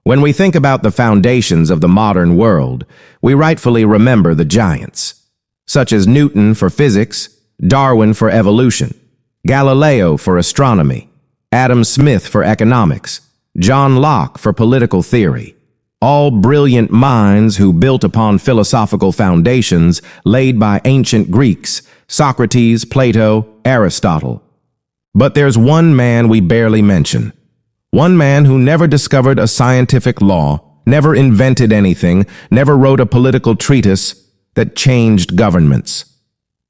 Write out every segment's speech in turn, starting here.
When we think about the foundations of the modern world, we rightfully remember the giants, such as Newton for physics, Darwin for evolution, Galileo for astronomy, Adam Smith for economics, John Locke for political theory, all brilliant minds who built upon philosophical foundations laid by ancient Greeks, Socrates, Plato, Aristotle. But there's one man we barely mention. One man who never discovered a scientific law, never invented anything, never wrote a political treatise that changed governments.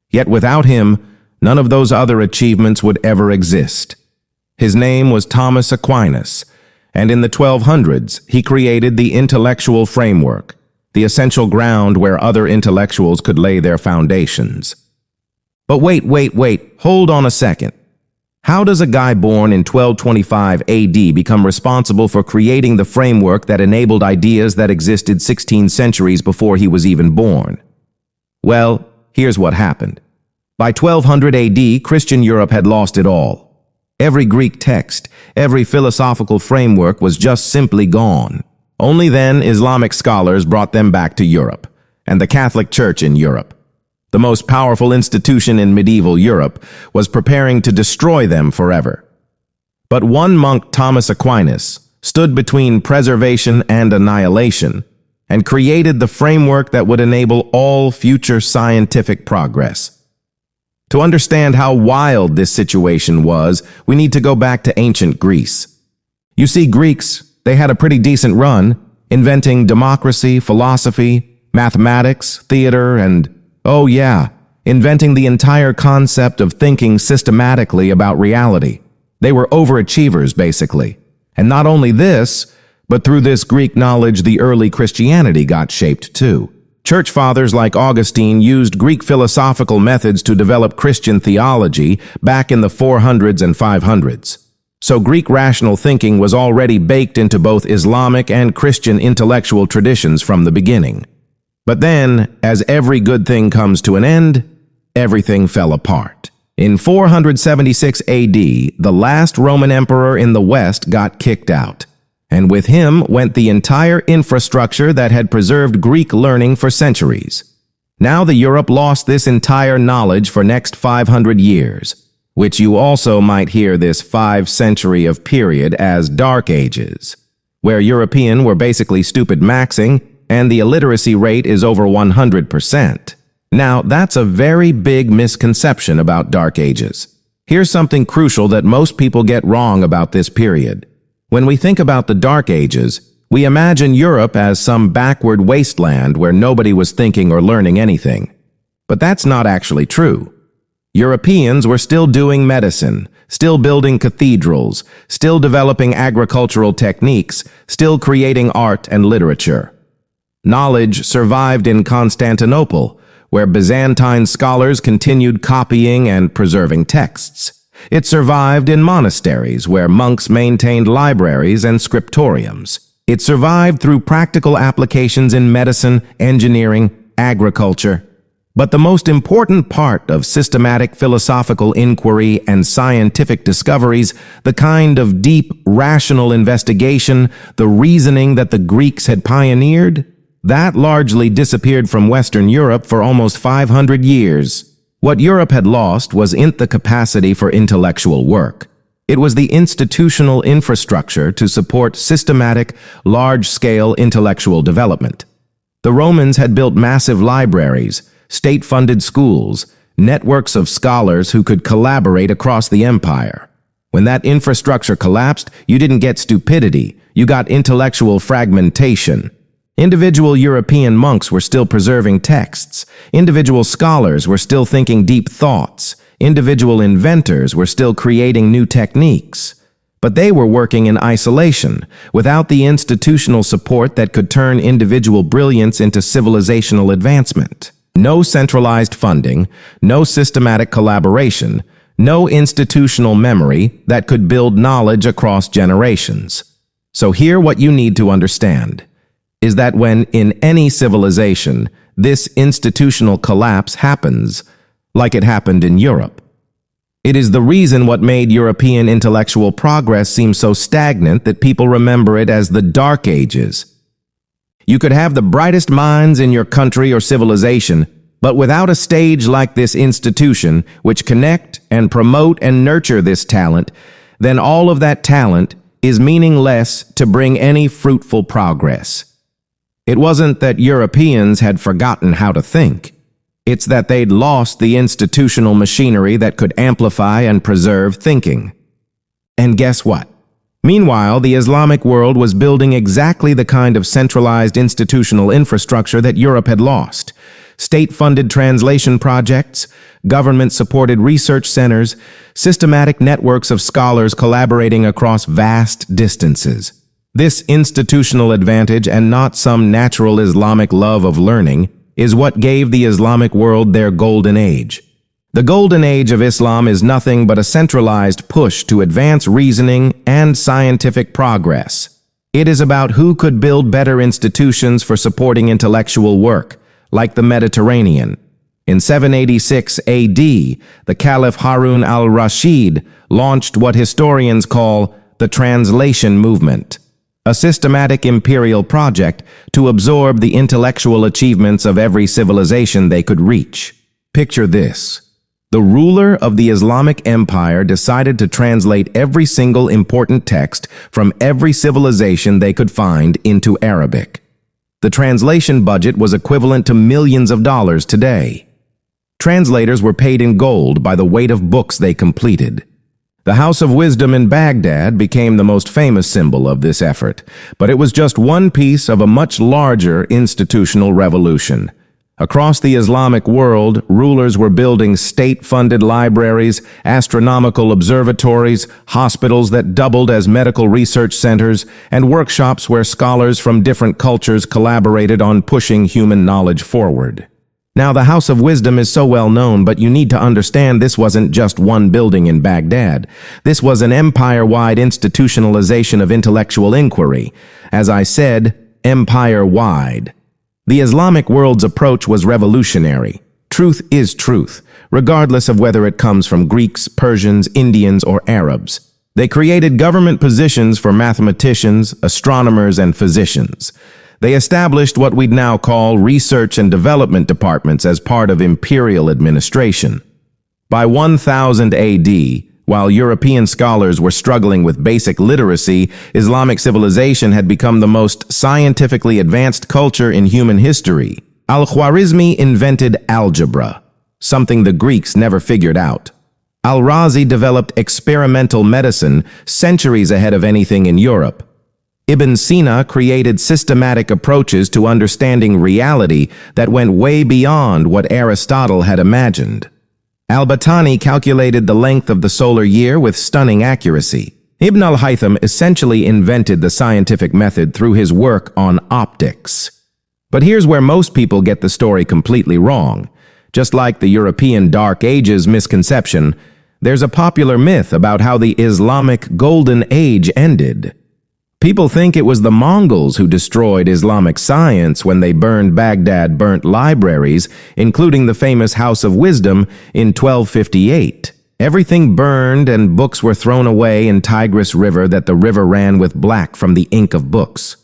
Yet without him, none of those other achievements would ever exist. His name was Thomas Aquinas, and in the 1200s, he created the intellectual framework, the essential ground where other intellectuals could lay their foundations. But wait, hold on a second. How does a guy born in 1225 AD become responsible for creating the framework that enabled ideas that existed 16 centuries before he was even born? Well, here's what happened. By 1200 AD, Christian Europe had lost it all. Every Greek text, every philosophical framework was just simply gone. Only then Islamic scholars brought them back to Europe, and the Catholic Church in Europe, the most powerful institution in medieval Europe, was preparing to destroy them forever. But one monk, Thomas Aquinas, stood between preservation and annihilation and created the framework that would enable all future scientific progress. To understand how wild this situation was, we need to go back to ancient Greece. You see, Greeks, they had a pretty decent run, inventing democracy, philosophy, mathematics, theater, and oh yeah, inventing the entire concept of thinking systematically about reality. They were overachievers, basically. And not only this, but through this Greek knowledge, the early Christianity got shaped too. Church fathers like Augustine used Greek philosophical methods to develop Christian theology back in the 400s and 500s. So Greek rational thinking was already baked into both Islamic and Christian intellectual traditions from the beginning. But then, as every good thing comes to an end, everything fell apart. In 476 AD, the last Roman emperor in the West got kicked out, and with him went the entire infrastructure that had preserved Greek learning for centuries. Now the Europe lost this entire knowledge for next 500 years, which you also might hear this 5 century of period as Dark Ages, where European were basically stupid maxing, and the illiteracy rate is over 100%. Now, that's a very big misconception about Dark Ages. Here's something crucial that most people get wrong about this period. When we think about the Dark Ages, we imagine Europe as some backward wasteland where nobody was thinking or learning anything. But that's not actually true. Europeans were still doing medicine, still building cathedrals, still developing agricultural techniques, still creating art and literature. Knowledge survived in Constantinople, where Byzantine scholars continued copying and preserving texts. It survived in monasteries, where monks maintained libraries and scriptoriums. It survived through practical applications in medicine, engineering, agriculture. But the most important part of systematic philosophical inquiry and scientific discoveries, the kind of deep, rational investigation, the reasoning that the Greeks had pioneered, that largely disappeared from Western Europe for almost 500 years. What Europe had lost wasn't the capacity for intellectual work. It was the institutional infrastructure to support systematic, large-scale intellectual development. The Romans had built massive libraries, state-funded schools, networks of scholars who could collaborate across the empire. When that infrastructure collapsed, you didn't get stupidity, you got intellectual fragmentation. Individual European monks were still preserving texts. Individual scholars were still thinking deep thoughts. Individual inventors were still creating new techniques. But they were working in isolation, without the institutional support that could turn individual brilliance into civilizational advancement. No centralized funding, no systematic collaboration, no institutional memory that could build knowledge across generations. So here what you need to understand is that when in any civilization, this institutional collapse happens, like it happened in Europe, It is the reason what made European intellectual progress seem so stagnant that people remember it as the Dark Ages. You could have the brightest minds in your country or civilization, but without a stage like this institution, which connect and promote and nurture this talent, then all of that talent is meaningless to bring any fruitful progress. It wasn't that Europeans had forgotten how to think. It's that they'd lost the institutional machinery that could amplify and preserve thinking. And guess what? Meanwhile, the Islamic world was building exactly the kind of centralized institutional infrastructure that Europe had lost. State-funded translation projects, government-supported research centers, systematic networks of scholars collaborating across vast distances. This institutional advantage, and not some natural Islamic love of learning, is what gave the Islamic world their golden age. The golden age of Islam is nothing but a centralized push to advance reasoning and scientific progress. It is about who could build better institutions for supporting intellectual work, like the Mediterranean. In 786 AD, the Caliph Harun al-Rashid launched what historians call the translation movement, a systematic imperial project to absorb the intellectual achievements of every civilization they could reach. Picture this. The ruler of the Islamic Empire decided to translate every single important text from every civilization they could find into Arabic. The translation budget was equivalent to millions of dollars today. Translators were paid in gold by the weight of books they completed. The House of Wisdom in Baghdad became the most famous symbol of this effort, but it was just one piece of a much larger institutional revolution. Across the Islamic world, rulers were building state-funded libraries, astronomical observatories, hospitals that doubled as medical research centers, and workshops where scholars from different cultures collaborated on pushing human knowledge forward. Now, the House of Wisdom is so well known, but you need to understand this wasn't just one building in Baghdad. This was an empire-wide institutionalization of intellectual inquiry. As I said, empire-wide. The Islamic world's approach was revolutionary. Truth is truth, regardless of whether it comes from Greeks, Persians, Indians, or Arabs. They created government positions for mathematicians, astronomers, and physicians. They established what we'd now call research and development departments as part of imperial administration. By 1000 AD, while European scholars were struggling with basic literacy, Islamic civilization had become the most scientifically advanced culture in human history. Al-Khwarizmi invented algebra, something the Greeks never figured out. Al-Razi developed experimental medicine centuries ahead of anything in Europe. Ibn Sina created systematic approaches to understanding reality that went way beyond what Aristotle had imagined. Al-Battani calculated the length of the solar year with stunning accuracy. Ibn al-Haytham essentially invented the scientific method through his work on optics. But here's where most people get the story completely wrong. Just like the European Dark Ages misconception, there's a popular myth about how the Islamic Golden Age ended. People think it was the Mongols who destroyed Islamic science when they burned Baghdad, burnt libraries, including the famous House of Wisdom in 1258. Everything burned and books were thrown away in Tigris River that the river ran with black from the ink of books.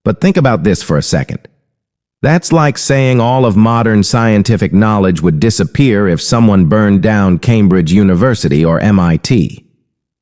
But think about this for a second. That's like saying all of modern scientific knowledge would disappear if someone burned down Cambridge University or MIT.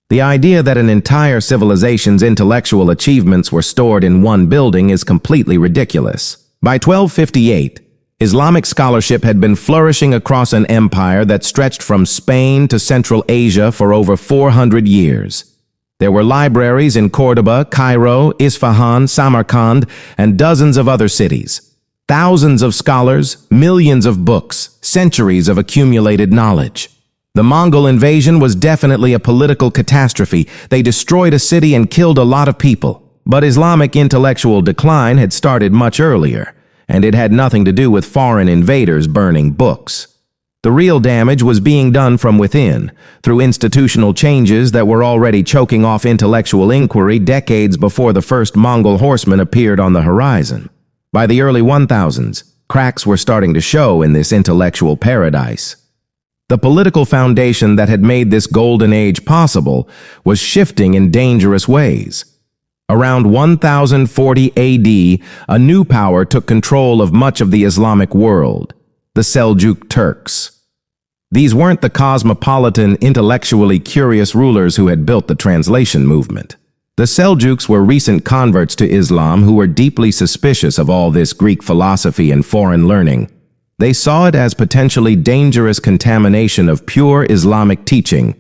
The idea that an entire civilization's intellectual achievements were stored in one building is completely ridiculous. By 1258, Islamic scholarship had been flourishing across an empire that stretched from Spain to Central Asia for over 400 years. There were libraries in Cordoba, Cairo, Isfahan, Samarkand, and dozens of other cities. Thousands of scholars, millions of books, centuries of accumulated knowledge. The Mongol invasion was definitely a political catastrophe. They destroyed a city and killed a lot of people. But Islamic intellectual decline had started much earlier, and it had nothing to do with foreign invaders burning books. The real damage was being done from within, through institutional changes that were already choking off intellectual inquiry decades before the first Mongol horsemen appeared on the horizon. By the early 1000s, cracks were starting to show in this intellectual paradise. The political foundation that had made this golden age possible was shifting in dangerous ways. Around 1040 AD, a new power took control of much of the Islamic world, the Seljuk Turks. These weren't the cosmopolitan, intellectually curious rulers who had built the translation movement. The Seljuks were recent converts to Islam who were deeply suspicious of all this Greek philosophy and foreign learning. They saw it as potentially dangerous contamination of pure Islamic teaching,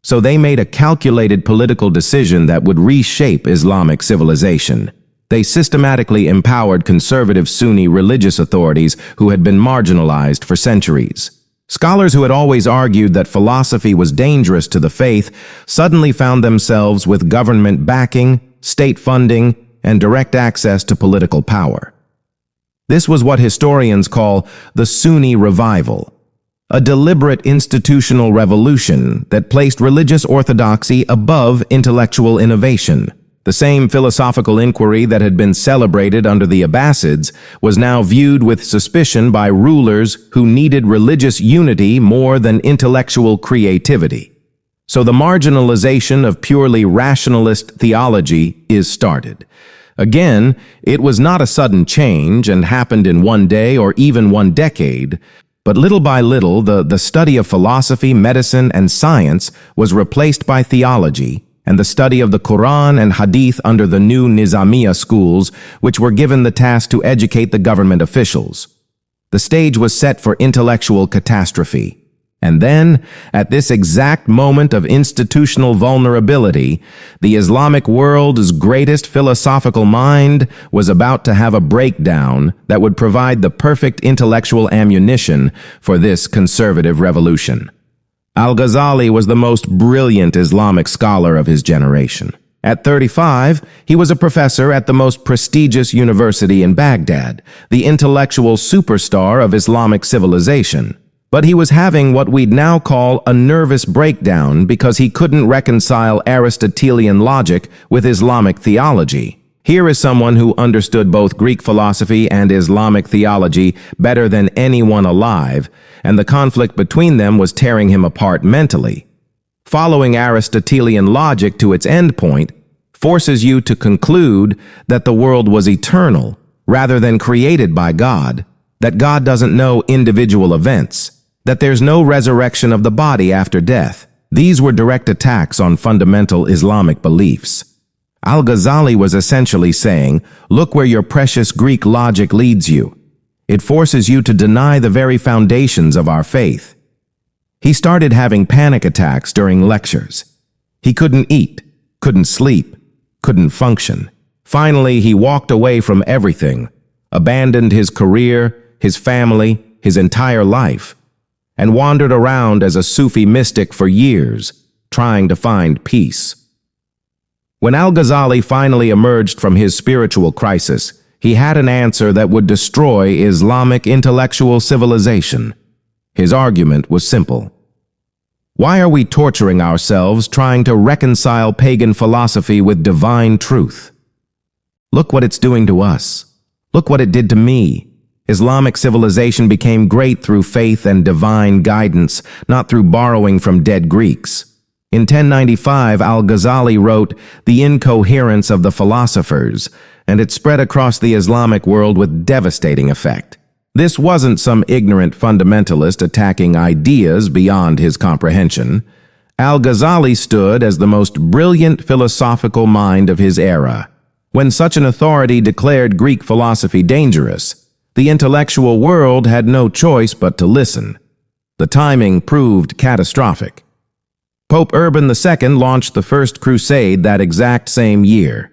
so they made a calculated political decision that would reshape Islamic civilization. They systematically empowered conservative Sunni religious authorities who had been marginalized for centuries. Scholars who had always argued that philosophy was dangerous to the faith suddenly found themselves with government backing, state funding, and direct access to political power. This was what historians call the Sunni revival, a deliberate institutional revolution that placed religious orthodoxy above intellectual innovation. The same philosophical inquiry that had been celebrated under the Abbasids was now viewed with suspicion by rulers who needed religious unity more than intellectual creativity. So the marginalization of purely rationalist theology is started. Again, it was not a sudden change and happened in one day or even one decade, but little by little the study of philosophy, medicine, and science was replaced by theology, and the study of the Quran and Hadith under the new Nizamiya schools, which were given the task to educate the government officials. The stage was set for intellectual catastrophe. And then, at this exact moment of institutional vulnerability, the Islamic world's greatest philosophical mind was about to have a breakdown that would provide the perfect intellectual ammunition for this conservative revolution. Al-Ghazali was the most brilliant Islamic scholar of his generation. At 35, he was a professor at the most prestigious university in Baghdad, the intellectual superstar of Islamic civilization. But he was having what we'd now call a nervous breakdown because he couldn't reconcile Aristotelian logic with Islamic theology. Here is someone who understood both Greek philosophy and Islamic theology better than anyone alive, and the conflict between them was tearing him apart mentally. Following Aristotelian logic to its endpoint forces you to conclude that the world was eternal rather than created by God, that God doesn't know individual events, that there's no resurrection of the body after death. These were direct attacks on fundamental Islamic beliefs. Al-Ghazali was essentially saying, look where your precious Greek logic leads you. It forces you to deny the very foundations of our faith. He started having panic attacks during lectures. He couldn't eat, couldn't sleep, couldn't function. Finally, he walked away from everything, abandoned his career, his family, his entire life, and wandered around as a Sufi mystic for years, trying to find peace. When Al-Ghazali finally emerged from his spiritual crisis, he had an answer that would destroy Islamic intellectual civilization. His argument was simple. Why are we torturing ourselves trying to reconcile pagan philosophy with divine truth? Look what it's doing to us. Look what it did to me. Islamic civilization became great through faith and divine guidance, not through borrowing from dead Greeks. In 1095, Al-Ghazali wrote The Incoherence of the Philosophers, and it spread across the Islamic world with devastating effect. This wasn't some ignorant fundamentalist attacking ideas beyond his comprehension. Al-Ghazali stood as the most brilliant philosophical mind of his era. When such an authority declared Greek philosophy dangerous, the intellectual world had no choice but to listen. The timing proved catastrophic. Pope Urban II launched the First Crusade that exact same year.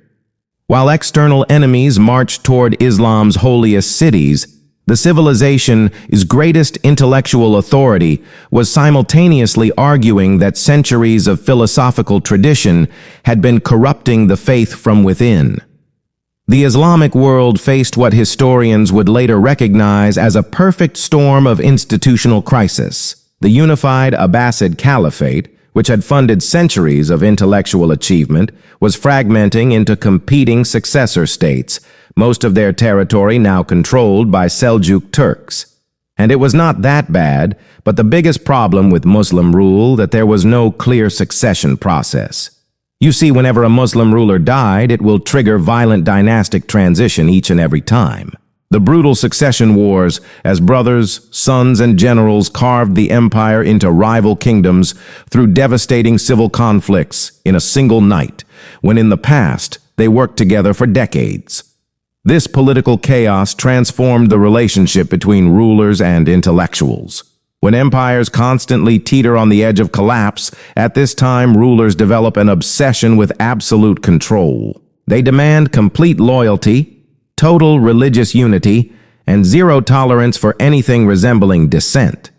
While external enemies marched toward Islam's holiest cities, the civilization's greatest intellectual authority was simultaneously arguing that centuries of philosophical tradition had been corrupting the faith from within. The Islamic world faced what historians would later recognize as a perfect storm of institutional crisis. The unified Abbasid Caliphate, which had funded centuries of intellectual achievement, was fragmenting into competing successor states, most of their territory now controlled by Seljuk Turks. And it was not that bad, but the biggest problem with Muslim rule that there was no clear succession process. You see, whenever a Muslim ruler died, it will trigger violent dynastic transition each and every time. The brutal succession wars, as brothers, sons, and generals carved the empire into rival kingdoms through devastating civil conflicts in a single night, when in the past they worked together for decades. This political chaos transformed the relationship between rulers and intellectuals. When empires constantly teeter on the edge of collapse, at this time rulers develop an obsession with absolute control. They demand complete loyalty, total religious unity, and zero tolerance for anything resembling dissent.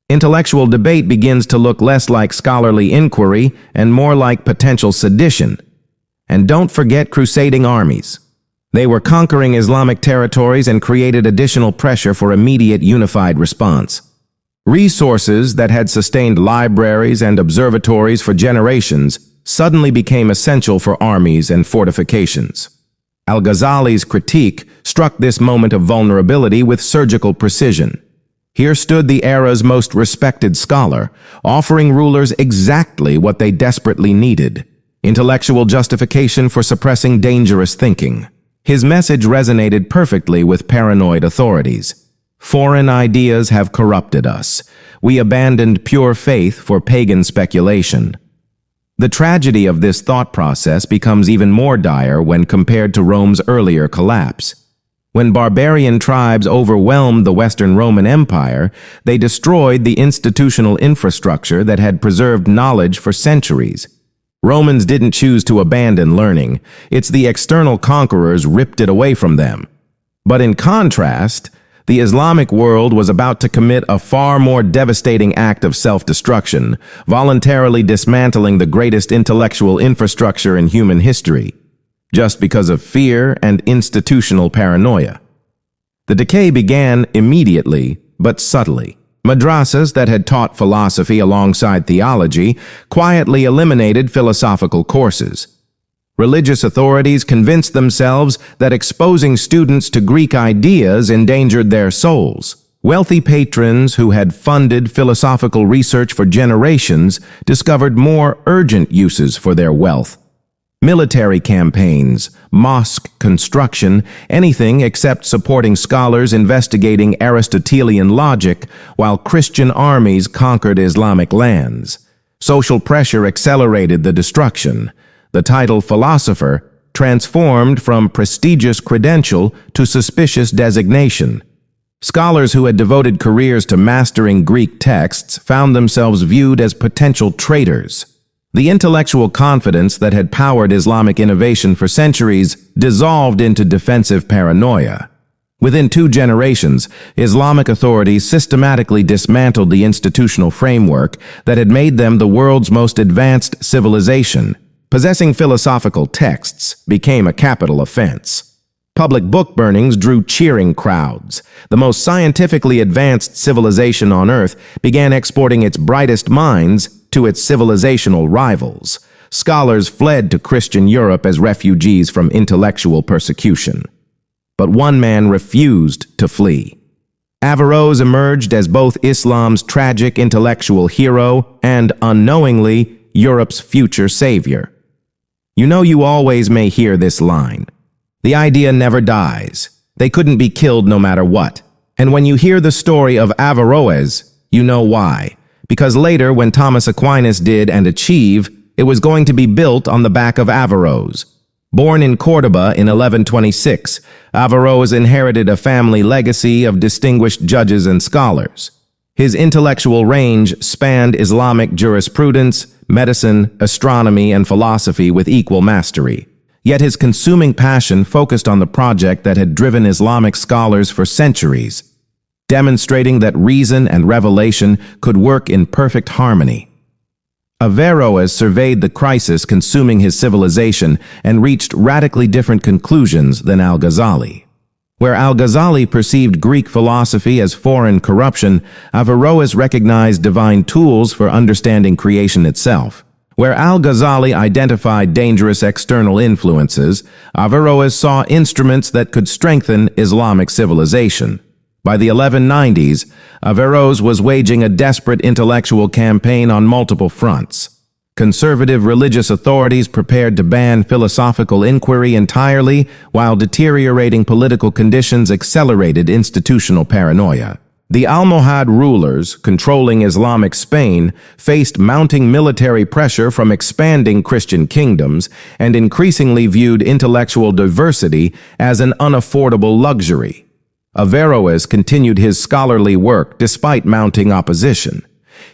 Intellectual debate begins to look less like scholarly inquiry and more like potential sedition. And don't forget crusading armies. They were conquering Islamic territories and created additional pressure for immediate unified response. Resources that had sustained libraries and observatories for generations suddenly became essential for armies and fortifications. Al-Ghazali's critique struck this moment of vulnerability with surgical precision. Here stood the era's most respected scholar, offering rulers exactly what they desperately needed: intellectual justification for suppressing dangerous thinking. His message resonated perfectly with paranoid authorities. Foreign ideas have corrupted us. We abandoned pure faith for pagan speculation. The tragedy of this thought process becomes even more dire when compared to Rome's earlier collapse. When barbarian tribes overwhelmed the Western Roman Empire, they destroyed the institutional infrastructure that had preserved knowledge for centuries. Romans didn't choose to abandon learning. It's the external conquerors ripped it away from them. But in contrast, the Islamic world was about to commit a far more devastating act of self-destruction, voluntarily dismantling the greatest intellectual infrastructure in human history, just because of fear and institutional paranoia. The decay began immediately, but subtly. Madrasas that had taught philosophy alongside theology quietly eliminated philosophical courses. Religious authorities convinced themselves that exposing students to Greek ideas endangered their souls. Wealthy patrons who had funded philosophical research for generations discovered more urgent uses for their wealth. Military campaigns, mosque construction, anything except supporting scholars investigating Aristotelian logic while Christian armies conquered Islamic lands. Social pressure accelerated the destruction. The title philosopher transformed from prestigious credential to suspicious designation. Scholars who had devoted careers to mastering Greek texts found themselves viewed as potential traitors. The intellectual confidence that had powered Islamic innovation for centuries dissolved into defensive paranoia. Within 2 generations, Islamic authorities systematically dismantled the institutional framework that had made them the world's most advanced civilization. Possessing philosophical texts became a capital offense. Public book burnings drew cheering crowds. The most scientifically advanced civilization on Earth began exporting its brightest minds to its civilizational rivals. Scholars fled to Christian Europe as refugees from intellectual persecution. But one man refused to flee. Averroes emerged as both Islam's tragic intellectual hero and, unknowingly, Europe's future savior. You always may hear this line. The idea never dies. They couldn't be killed no matter what. And when you hear the story of Averroes, you know why. Because later, when Thomas Aquinas did and achieved, it was going to be built on the back of Averroes. Born in Cordoba in 1126, Averroes inherited a family legacy of distinguished judges and scholars. His intellectual range spanned Islamic jurisprudence, medicine, astronomy, and philosophy with equal mastery. Yet his consuming passion focused on the project that had driven Islamic scholars for centuries, demonstrating that reason and revelation could work in perfect harmony. Averroes surveyed the crisis consuming his civilization and reached radically different conclusions than Al-Ghazali. Where Al-Ghazali perceived Greek philosophy as foreign corruption, Averroes recognized divine tools for understanding creation itself. Where Al-Ghazali identified dangerous external influences, Averroes saw instruments that could strengthen Islamic civilization. By the 1190s, Averroes was waging a desperate intellectual campaign on multiple fronts. Conservative religious authorities prepared to ban philosophical inquiry entirely, while deteriorating political conditions accelerated institutional paranoia. The Almohad rulers, controlling Islamic Spain, faced mounting military pressure from expanding Christian kingdoms and increasingly viewed intellectual diversity as an unaffordable luxury. Averroes continued his scholarly work despite mounting opposition.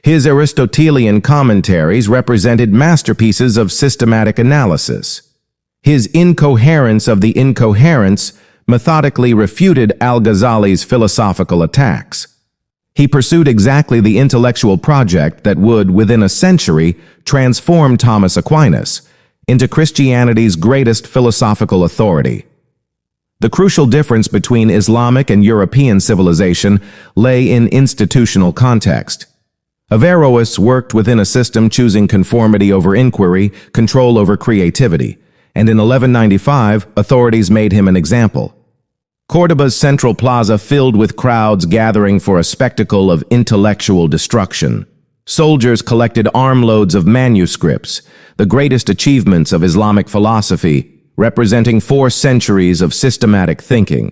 His Aristotelian commentaries represented masterpieces of systematic analysis. His Incoherence of the Incoherents methodically refuted Al-Ghazali's philosophical attacks. He pursued exactly the intellectual project that would, within a century, transform Thomas Aquinas into Christianity's greatest philosophical authority. The crucial difference between Islamic and European civilization lay in institutional context. Averroes worked within a system choosing conformity over inquiry, control over creativity, and in 1195, authorities made him an example. Cordoba's central plaza filled with crowds gathering for a spectacle of intellectual destruction. Soldiers collected armloads of manuscripts, the greatest achievements of Islamic philosophy, representing 4 centuries of systematic thinking.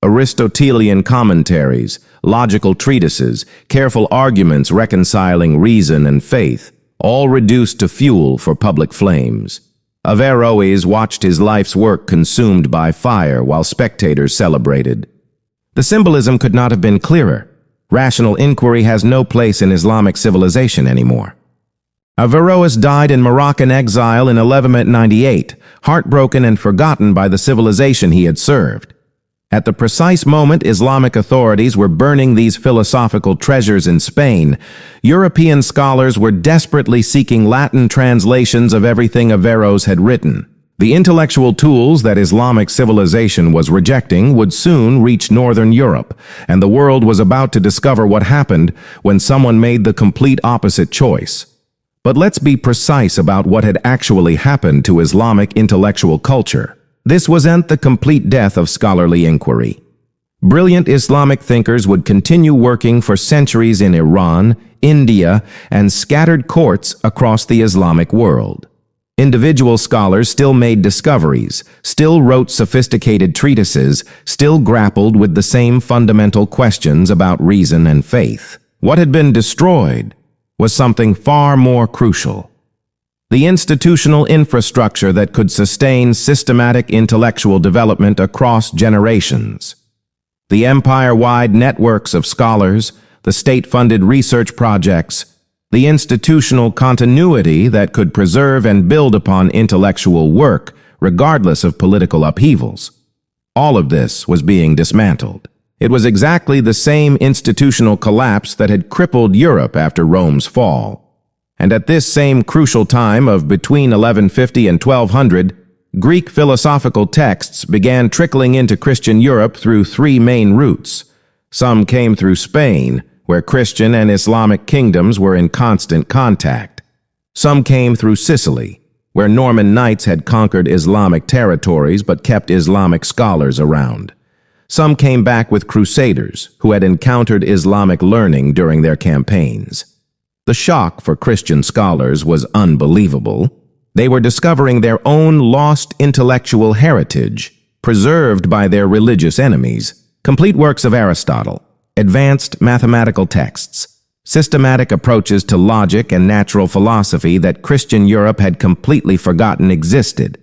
Aristotelian commentaries, logical treatises, careful arguments reconciling reason and faith, all reduced to fuel for public flames. Averroes watched his life's work consumed by fire while spectators celebrated. The symbolism could not have been clearer. Rational inquiry has no place in Islamic civilization anymore. Averroes died in Moroccan exile in 1198, heartbroken and forgotten by the civilization he had served. At the precise moment Islamic authorities were burning these philosophical treasures in Spain, European scholars were desperately seeking Latin translations of everything Averroes had written. The intellectual tools that Islamic civilization was rejecting would soon reach Northern Europe, and the world was about to discover what happened when someone made the complete opposite choice. But let's be precise about what had actually happened to Islamic intellectual culture. This wasn't the complete death of scholarly inquiry. Brilliant Islamic thinkers would continue working for centuries in Iran, India, and scattered courts across the Islamic world. Individual scholars still made discoveries, still wrote sophisticated treatises, still grappled with the same fundamental questions about reason and faith. What had been destroyed was something far more crucial: the institutional infrastructure that could sustain systematic intellectual development across generations. The empire-wide networks of scholars, the state-funded research projects, the institutional continuity that could preserve and build upon intellectual work, regardless of political upheavals. All of this was being dismantled. It was exactly the same institutional collapse that had crippled Europe after Rome's fall. And at this same crucial time of between 1150 and 1200, Greek philosophical texts began trickling into Christian Europe through 3 main routes. Some came through Spain, where Christian and Islamic kingdoms were in constant contact. Some came through Sicily, where Norman knights had conquered Islamic territories but kept Islamic scholars around. Some came back with crusaders who had encountered Islamic learning during their campaigns. The shock for Christian scholars was unbelievable. They were discovering their own lost intellectual heritage, preserved by their religious enemies. Complete works of Aristotle, advanced mathematical texts, systematic approaches to logic and natural philosophy that Christian Europe had completely forgotten existed.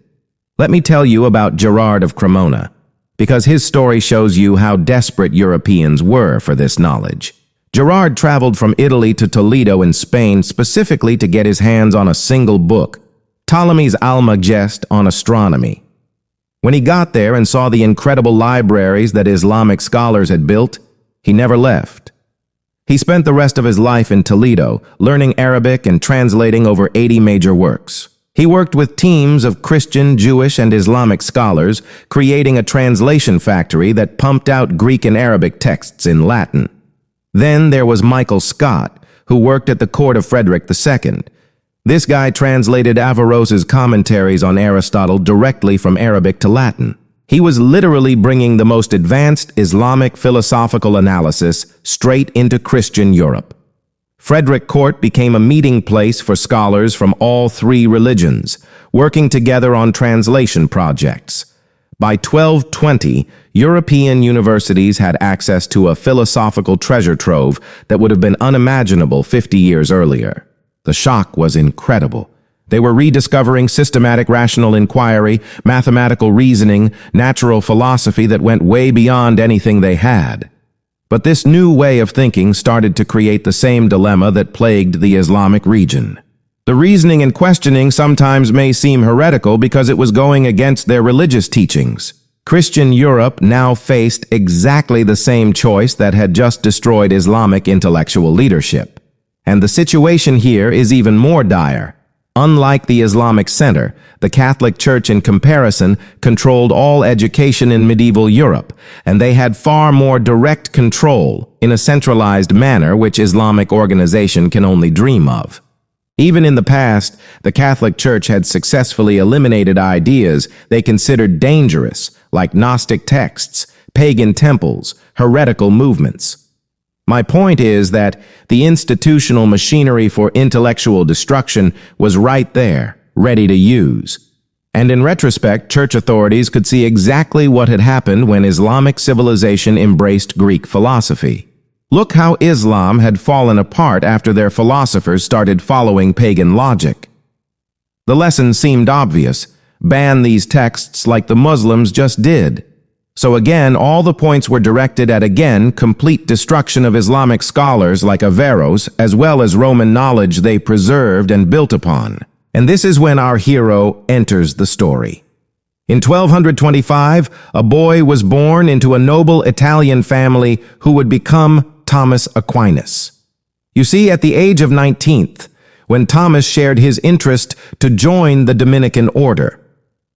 Let me tell you about Gerard of Cremona, because his story shows you how desperate Europeans were for this knowledge. Gerard traveled from Italy to Toledo in Spain specifically to get his hands on a single book, Ptolemy's Almagest on astronomy. When he got there and saw the incredible libraries that Islamic scholars had built, he never left. He spent the rest of his life in Toledo, learning Arabic and translating over 80 major works. He worked with teams of Christian, Jewish, and Islamic scholars, creating a translation factory that pumped out Greek and Arabic texts in Latin. Then there was Michael Scott, who worked at the court of Frederick II. This guy translated Averroes's commentaries on Aristotle directly from Arabic to Latin. He was literally bringing the most advanced Islamic philosophical analysis straight into Christian Europe. Frederick Court became a meeting place for scholars from all three religions, working together on translation projects. By 1220, European universities had access to a philosophical treasure trove that would have been unimaginable 50 years earlier. The shock was incredible. They were rediscovering systematic rational inquiry, mathematical reasoning, natural philosophy that went way beyond anything they had. But this new way of thinking started to create the same dilemma that plagued the Islamic region. The reasoning and questioning sometimes may seem heretical because it was going against their religious teachings. Christian Europe now faced exactly the same choice that had just destroyed Islamic intellectual leadership. And the situation here is even more dire. Unlike the Islamic center, the Catholic Church in comparison controlled all education in medieval Europe, and they had far more direct control in a centralized manner which Islamic organization can only dream of. Even in the past, the Catholic Church had successfully eliminated ideas they considered dangerous, like Gnostic texts, pagan temples, heretical movements. My point is that the institutional machinery for intellectual destruction was right there, ready to use. And in retrospect, church authorities could see exactly what had happened when Islamic civilization embraced Greek philosophy. Look how Islam had fallen apart after their philosophers started following pagan logic. The lesson seemed obvious: ban these texts like the Muslims just did. So again, all the points were directed at, again, complete destruction of Islamic scholars like Averroes, as well as Roman knowledge they preserved and built upon. And this is when our hero enters the story. In 1225, a boy was born into a noble Italian family who would become Thomas Aquinas. You see, at the age of 19, when Thomas shared his interest to join the Dominican order,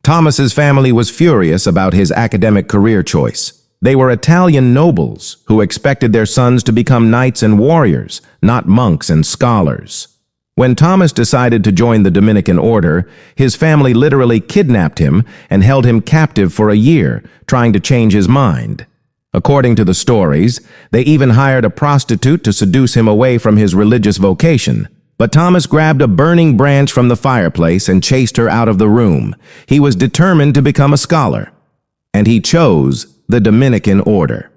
Thomas's family was furious about his academic career choice. They were Italian nobles who expected their sons to become knights and warriors, not monks and scholars. When Thomas decided to join the Dominican order, his family literally kidnapped him and held him captive for a year, trying to change his mind. According to the stories, they even hired a prostitute to seduce him away from his religious vocation. But Thomas grabbed a burning branch from the fireplace and chased her out of the room. He was determined to become a scholar, and he chose the Dominican order.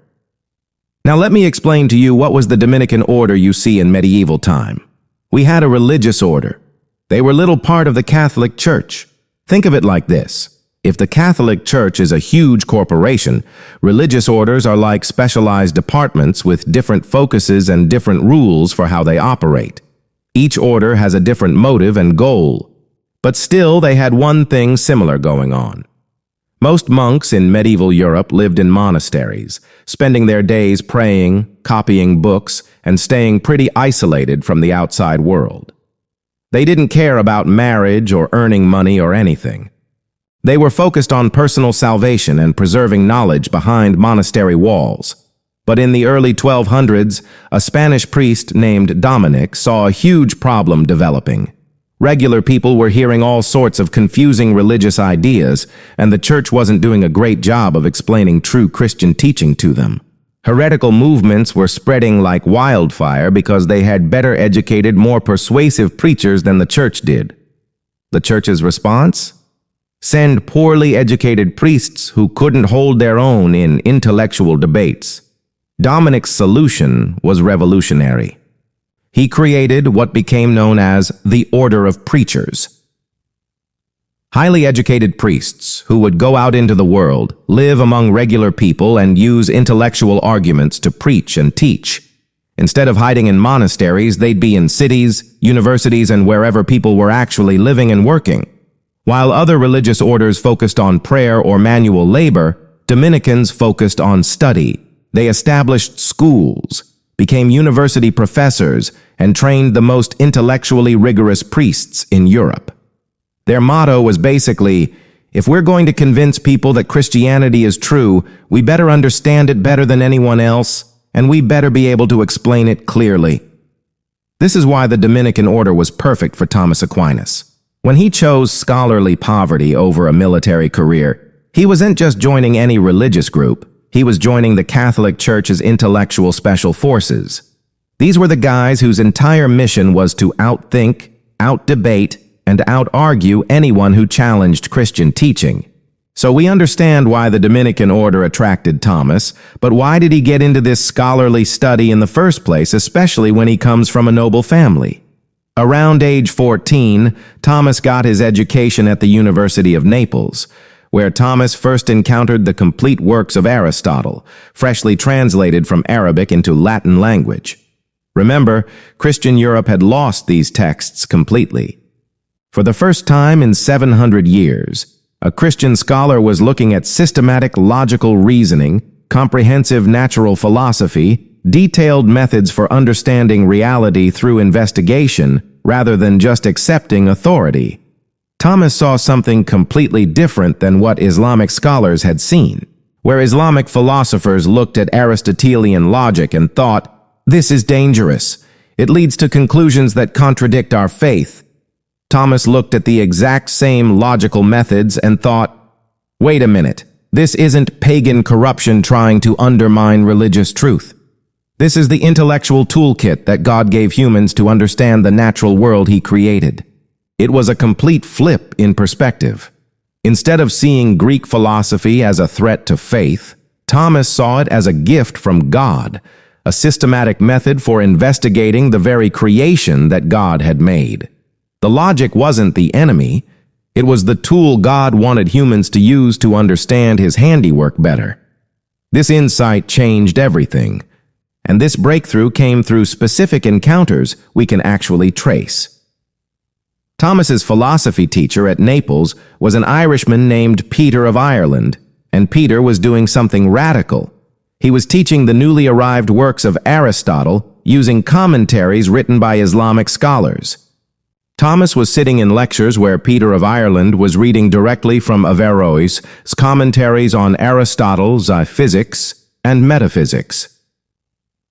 Now let me explain to you what was the Dominican order you see in medieval time. We had a religious order. They were little part of the Catholic Church. Think of it like this. If the Catholic Church is a huge corporation, religious orders are like specialized departments with different focuses and different rules for how they operate. Each order has a different motive and goal, but still they had one thing similar going on. Most monks in medieval Europe lived in monasteries, spending their days praying, copying books, and staying pretty isolated from the outside world. They didn't care about marriage or earning money or anything. They were focused on personal salvation and preserving knowledge behind monastery walls. But in the early 1200s, a Spanish priest named Dominic saw a huge problem developing. Regular people were hearing all sorts of confusing religious ideas, and the church wasn't doing a great job of explaining true Christian teaching to them. Heretical movements were spreading like wildfire because they had better educated, more persuasive preachers than the church did. The church's response? Send poorly educated priests who couldn't hold their own in intellectual debates. Dominic's solution was revolutionary. He created what became known as the Order of Preachers. Highly educated priests who would go out into the world, live among regular people, and use intellectual arguments to preach and teach. Instead of hiding in monasteries, they'd be in cities, universities, and wherever people were actually living and working. While other religious orders focused on prayer or manual labor, Dominicans focused on study. They established schools, became university professors, and trained the most intellectually rigorous priests in Europe. Their motto was basically, if we're going to convince people that Christianity is true, we better understand it better than anyone else, and we better be able to explain it clearly. This is why the Dominican order was perfect for Thomas Aquinas. When he chose scholarly poverty over a military career, he wasn't just joining any religious group. He was joining the Catholic Church's intellectual special forces. These were the guys whose entire mission was to outthink, outdebate, and out-argue anyone who challenged Christian teaching. So we understand why the Dominican order attracted Thomas, but why did he get into this scholarly study in the first place, especially when he comes from a noble family? Around age 14, Thomas got his education at the University of Naples, where Thomas first encountered the complete works of Aristotle, freshly translated from Arabic into Latin language. Remember, Christian Europe had lost these texts completely. For the first time in 700 years, a Christian scholar was looking at systematic logical reasoning, comprehensive natural philosophy, detailed methods for understanding reality through investigation, rather than just accepting authority. Thomas saw something completely different than what Islamic scholars had seen, where Islamic philosophers looked at Aristotelian logic and thought, "This is dangerous. It leads to conclusions that contradict our faith." Thomas looked at the exact same logical methods and thought, "Wait a minute. This isn't pagan corruption trying to undermine religious truth. This is the intellectual toolkit that God gave humans to understand the natural world He created." It was a complete flip in perspective. Instead of seeing Greek philosophy as a threat to faith, Thomas saw it as a gift from God, a systematic method for investigating the very creation that God had made. The logic wasn't the enemy. It was the tool God wanted humans to use to understand His handiwork better. This insight changed everything, and this breakthrough came through specific encounters we can actually trace. Thomas's philosophy teacher at Naples was an Irishman named Peter of Ireland, and Peter was doing something radical. He was teaching the newly arrived works of Aristotle using commentaries written by Islamic scholars. Thomas was sitting in lectures where Peter of Ireland was reading directly from Averroes' commentaries on Aristotle's physics and metaphysics.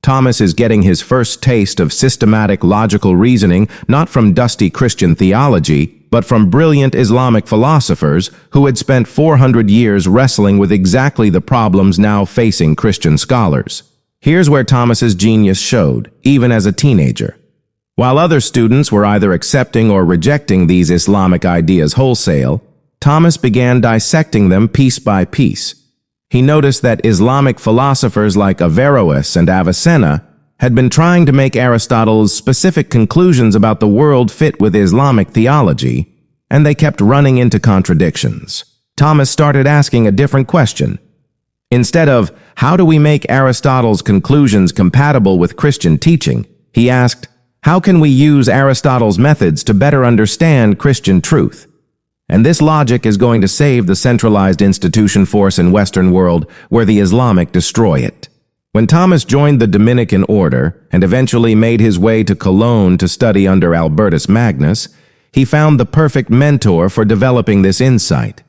Thomas is getting his first taste of systematic logical reasoning not from dusty Christian theology, but from brilliant Islamic philosophers who had spent 400 years wrestling with exactly the problems now facing Christian scholars. Here's where Thomas's genius showed, even as a teenager. While other students were either accepting or rejecting these Islamic ideas wholesale, Thomas began dissecting them piece by piece. He noticed that Islamic philosophers like Averroes and Avicenna had been trying to make Aristotle's specific conclusions about the world fit with Islamic theology, and they kept running into contradictions. Thomas started asking a different question. Instead of, how do we make Aristotle's conclusions compatible with Christian teaching, he asked, how can we use Aristotle's methods to better understand Christian truth? And this logic is going to save the centralized institution force in Western world where the Islamic destroy it. When Thomas joined the Dominican order and eventually made his way to Cologne to study under Albertus Magnus, he found the perfect mentor for developing this insight.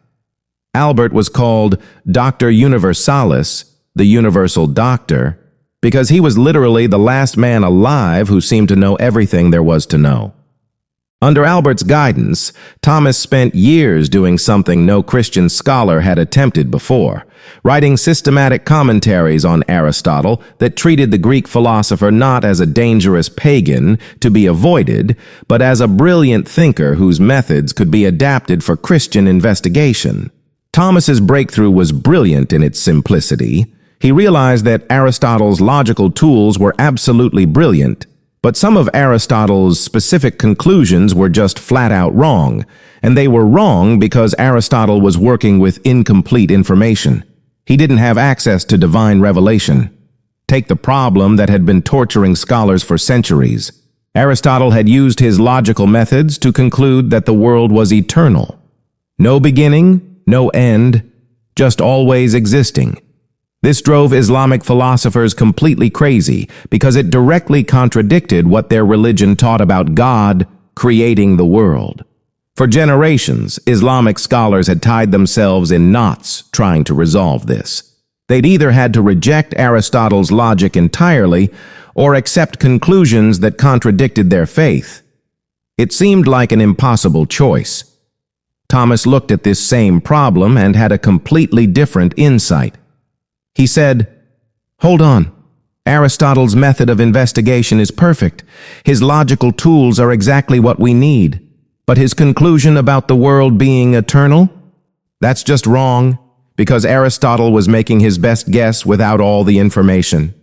Albert was called Doctor Universalis, the universal doctor, because he was literally the last man alive who seemed to know everything there was to know. Under Albert's guidance, Thomas spent years doing something no Christian scholar had attempted before, writing systematic commentaries on Aristotle that treated the Greek philosopher not as a dangerous pagan to be avoided, but as a brilliant thinker whose methods could be adapted for Christian investigation. Thomas's breakthrough was brilliant in its simplicity. He realized that Aristotle's logical tools were absolutely brilliant, but some of Aristotle's specific conclusions were just flat-out wrong, and they were wrong because Aristotle was working with incomplete information. He didn't have access to divine revelation. Take the problem that had been torturing scholars for centuries. Aristotle had used his logical methods to conclude that the world was eternal. No beginning, no end, just always existing. This drove Islamic philosophers completely crazy because it directly contradicted what their religion taught about God creating the world. For generations, Islamic scholars had tied themselves in knots trying to resolve this. They'd either had to reject Aristotle's logic entirely or accept conclusions that contradicted their faith. It seemed like an impossible choice. Thomas looked at this same problem and had a completely different insight. He said, "Hold on. Aristotle's method of investigation is perfect. His logical tools are exactly what we need. But his conclusion about the world being eternal? That's just wrong, because Aristotle was making his best guess without all the information.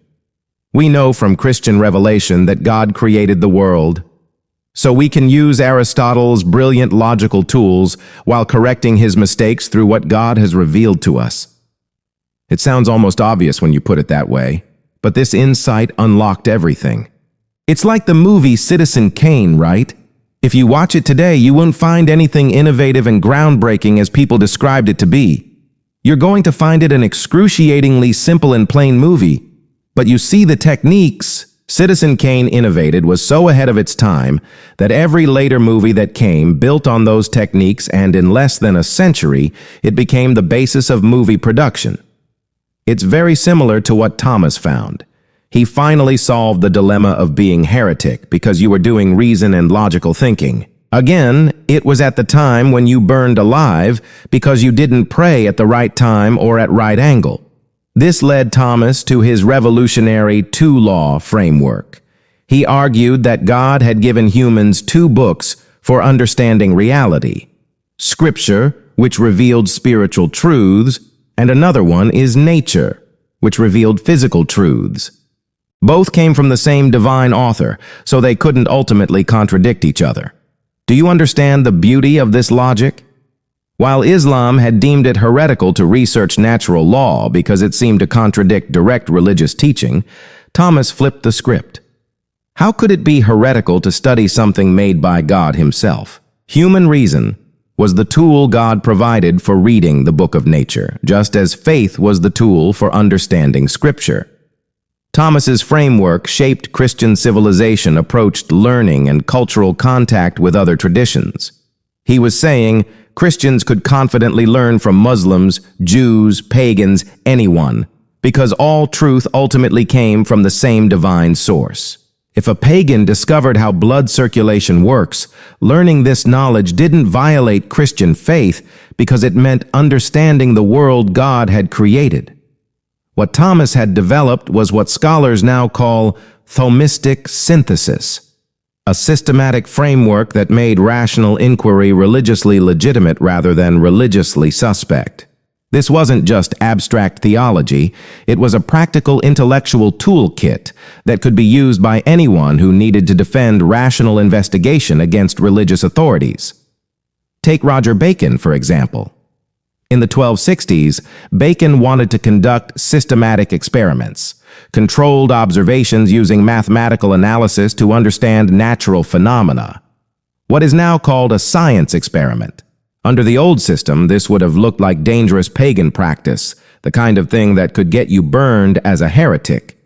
We know from Christian revelation that God created the world. So we can use Aristotle's brilliant logical tools while correcting his mistakes through what God has revealed to us." It sounds almost obvious when you put it that way, but this insight unlocked everything. It's like the movie Citizen Kane, right? If you watch it today, you won't find anything innovative and groundbreaking as people described it to be. You're going to find it an excruciatingly simple and plain movie, but you see the techniques Citizen Kane innovated was so ahead of its time that every later movie that came built on those techniques, and in less than a century, it became the basis of movie production. It's very similar to what Thomas found. He finally solved the dilemma of being heretic because you were doing reason and logical thinking. Again, it was at the time when you burned alive because you didn't pray at the right time or at right angle. This led Thomas to his revolutionary two-law framework. He argued that God had given humans two books for understanding reality: Scripture, which revealed spiritual truths, and another one is nature, which revealed physical truths. Both came from the same divine author, so they couldn't ultimately contradict each other. Do you understand the beauty of this logic? While Islam had deemed it heretical to research natural law because it seemed to contradict direct religious teaching, Thomas flipped the script. How could it be heretical to study something made by God himself? Human reason was the tool God provided for reading the book of nature, just as faith was the tool for understanding Scripture. Thomas's framework shaped Christian civilization approached learning and cultural contact with other traditions. He was saying Christians could confidently learn from Muslims, Jews, pagans, anyone, because all truth ultimately came from the same divine source. If a pagan discovered how blood circulation works, learning this knowledge didn't violate Christian faith because it meant understanding the world God had created. What Thomas had developed was what scholars now call Thomistic synthesis, a systematic framework that made rational inquiry religiously legitimate rather than religiously suspect. This wasn't just abstract theology, it was a practical intellectual toolkit that could be used by anyone who needed to defend rational investigation against religious authorities. Take Roger Bacon, for example. In the 1260s, Bacon wanted to conduct systematic experiments, controlled observations using mathematical analysis to understand natural phenomena. What is now called a science experiment. Under the old system, this would have looked like dangerous pagan practice, the kind of thing that could get you burned as a heretic.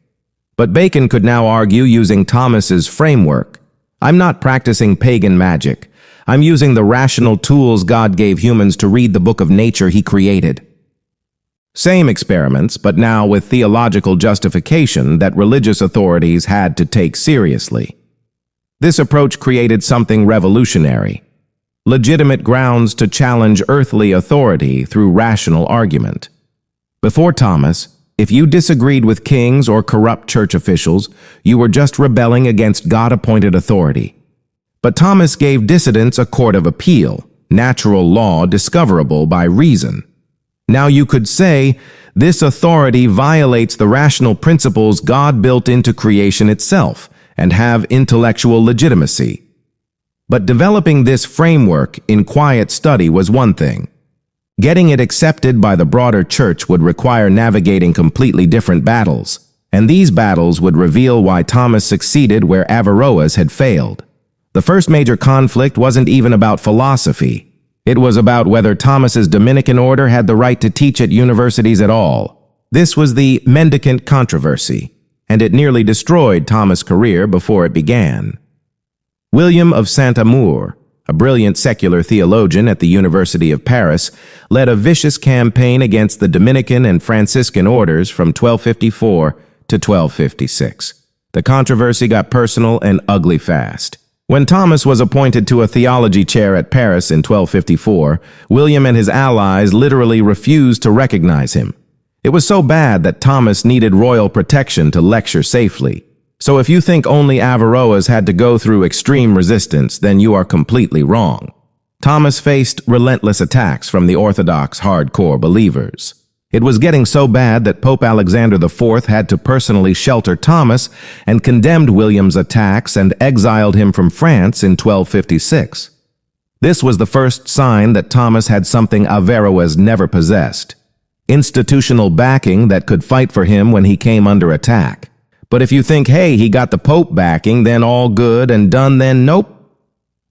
But Bacon could now argue using Thomas's framework. I'm not practicing pagan magic. I'm using the rational tools God gave humans to read the book of nature he created. Same experiments, but now with theological justification that religious authorities had to take seriously. This approach created something revolutionary. Legitimate grounds to challenge earthly authority through rational argument. Before Thomas, if you disagreed with kings or corrupt church officials, you were just rebelling against God-appointed authority. But Thomas gave dissidents a court of appeal, natural law discoverable by reason. Now you could say, this authority violates the rational principles God built into creation itself and have intellectual legitimacy. But developing this framework in quiet study was one thing. Getting it accepted by the broader church would require navigating completely different battles, and these battles would reveal why Thomas succeeded where Averroes had failed. The first major conflict wasn't even about philosophy. It was about whether Thomas's Dominican order had the right to teach at universities at all. This was the mendicant controversy, and it nearly destroyed Thomas' career before it began. William of Saint-Amour, a brilliant secular theologian at the University of Paris, led a vicious campaign against the Dominican and Franciscan orders from 1254 to 1256. The controversy got personal and ugly fast. When Thomas was appointed to a theology chair at Paris in 1254, William and his allies literally refused to recognize him. It was so bad that Thomas needed royal protection to lecture safely. So if you think only Averroes had to go through extreme resistance, then you are completely wrong. Thomas faced relentless attacks from the orthodox hardcore believers. It was getting so bad that Pope Alexander IV had to personally shelter Thomas and condemned William's attacks and exiled him from France in 1256. This was the first sign that Thomas had something Averroes never possessed: institutional backing that could fight for him when he came under attack. But if you think, hey, he got the Pope backing, then all good and done, then nope.